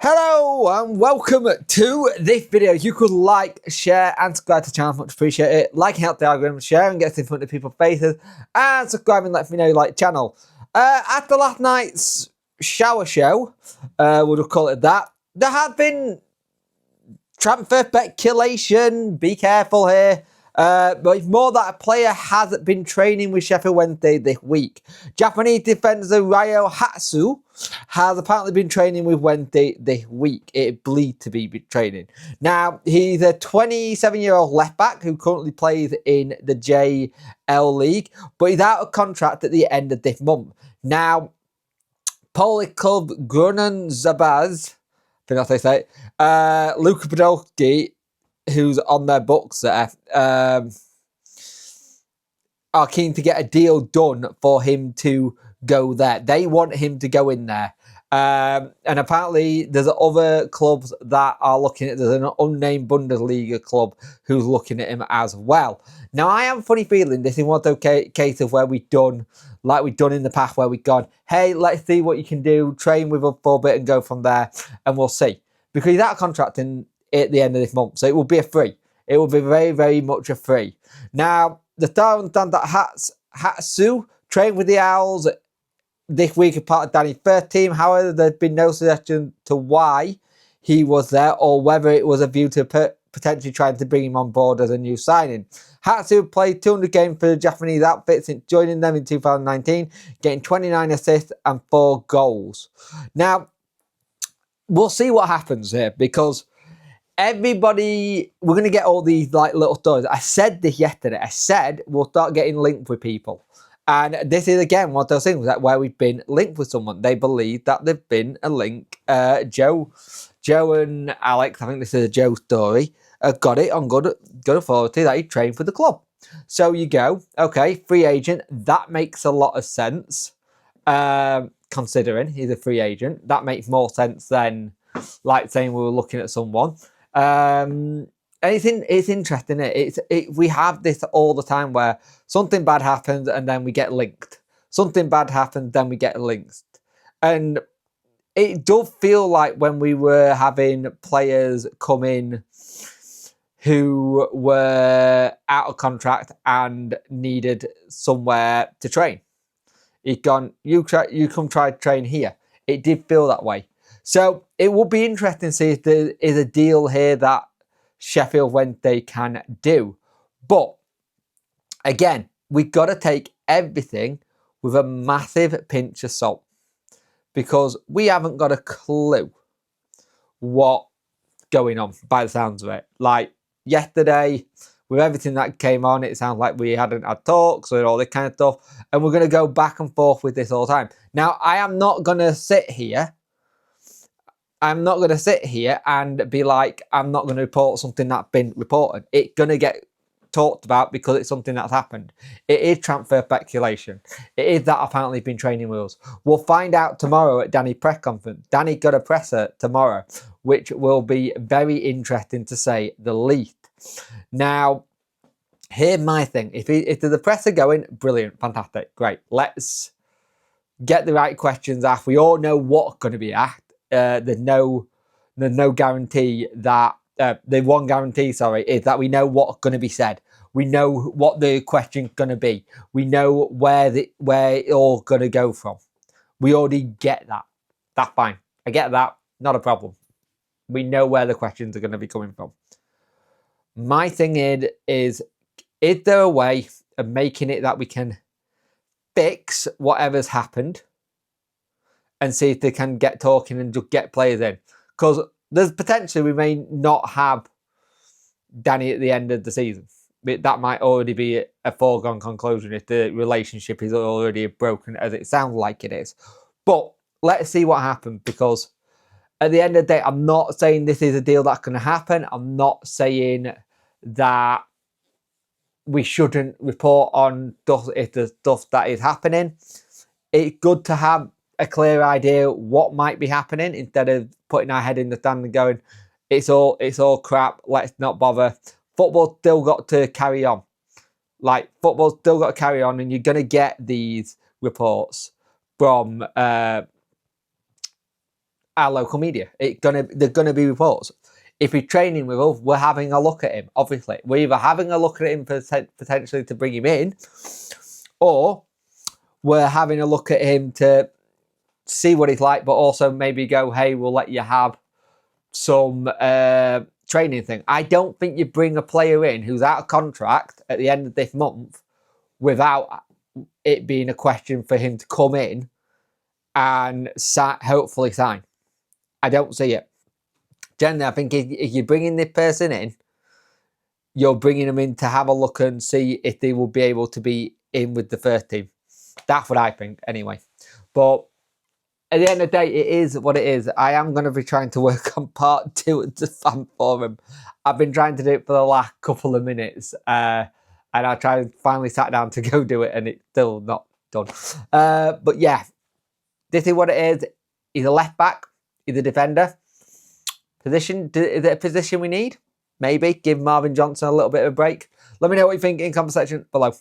Hello and welcome to this video. You could like, share and subscribe to the channel, much appreciate it. Liking helps the algorithm, sharing gets in front of people's faces, and subscribing lets me know you like the channel. After last night's shower show, we'll call it that, there had been transfer speculation. Be careful here. But it's more that a player has been training with Sheffield Wednesday this week. Japanese defender Ryo Hatsuse has apparently been training with Wednesday this week. It believed to be training. Now, he's a 27-year-old left back who currently plays in the JL League, but he's out of contract at the end of this month. Now, Polish club Grunin Zabaz, I think that's how they say it, Luka Podolski, who's on their books there, are keen to get a deal done for him to go there. They want him to go in there. And apparently there's other clubs that are looking at, there's an unnamed Bundesliga club who's looking at him as well. Now, I have a funny feeling this is one of those case of where we've done, like we've done in the past, where we've gone, hey, let's see what you can do, train with us for a bit and go from there, and we'll see. Because he's out of contract at the end of this month, so it will be a free. It will be very, very much a free. Now, the star understands that Hatsuse trained with the Owls this week as part of Danny's first team. However, there's been no suggestion to why he was there or whether it was a view to potentially trying to bring him on board as a new signing. Hatsuse played 200 games for the Japanese outfit since joining them in 2019, getting 29 assists and 4 goals. Now, we'll see what happens here because everybody, we're going to get all these like little stories. I said this yesterday. I said we'll start getting linked with people. And this is, again, one of those things that where we've been linked with someone. They believe that they've been a link. Joe and Alex, I think this is a Joe story, got it on good authority that he trained for the club. So you go, okay, free agent. That makes a lot of sense, considering he's a free agent. That makes more sense than like saying we were looking at someone. And it's interesting. We have this all the time where something bad happens and then we get linked. Something bad happens, then we get linked. And it does feel like when we were having players come in who were out of contract and needed somewhere to train. He'd gone, you come try to train here. It did feel that way. So it will be interesting to see if there is a deal here that Sheffield Wednesday can do. But again, we've got to take everything with a massive pinch of salt because we haven't got a clue what's going on by the sounds of it. Like yesterday, with everything that came on, it sounds like we hadn't had talks or all this kind of stuff. And we're going to go back and forth with this all the time. Now, I am not going to sit here. I'm not going to sit here and be like, I'm not going to report something that's been reported. It's going to get talked about because it's something that's happened. It is transfer speculation. It is that apparently been training with us. We'll find out tomorrow at Danny's press conference. Danny got a presser tomorrow, which will be very interesting to say the least. Now, here's my thing. If there's a presser going, brilliant, fantastic, great. Let's get the right questions asked. We all know what's going to be asked. There's no guarantee that the one guarantee, is that we know what's going to be said. We know what the question's going to be. We know where it all going to go from. We already get that. That's fine. I get that. Not a problem. We know where the questions are going to be coming from. My thing is there a way of making it that we can fix whatever's happened and see if they can get talking and just get players in? Because there's potentially we may not have Danny at the end of the season. That might already be a foregone conclusion if the relationship is already broken, as it sounds like it is. But let's see what happens, because at the end of the day, I'm not saying this is a deal that's going to happen. I'm not saying that we shouldn't report on stuff if there's stuff that is happening. It's good to have a clear idea what might be happening instead of putting our head in the sand and going, it's all crap, let's not bother. Football's still got to carry on. Like, football's still got to carry on, and you're going to get these reports from our local media. They're gonna be reports. If he's training with us, we're having a look at him. Obviously, we're either having a look at him potentially to bring him in, or we're having a look at him to see what he's like, but also maybe go, hey, we'll let you have some training thing. I don't think you bring a player in who's out of contract at the end of this month without it being a question for him to come in and hopefully sign. I don't see it. Generally, I think if you're bringing this person in, you're bringing them in to have a look and see if they will be able to be in with the first team. That's what I think, anyway. But at the end of the day, it is what it is. I am going to be trying to work on part 2 of the fan forum. I've been trying to do it for the last couple of minutes. And I finally sat down to go do it, and it's still not done. But yeah, this is what it is. He's a left back. He's a defender. Position, is it a position we need? Maybe. Give Marvin Johnson a little bit of a break. Let me know what you think in the comment section below.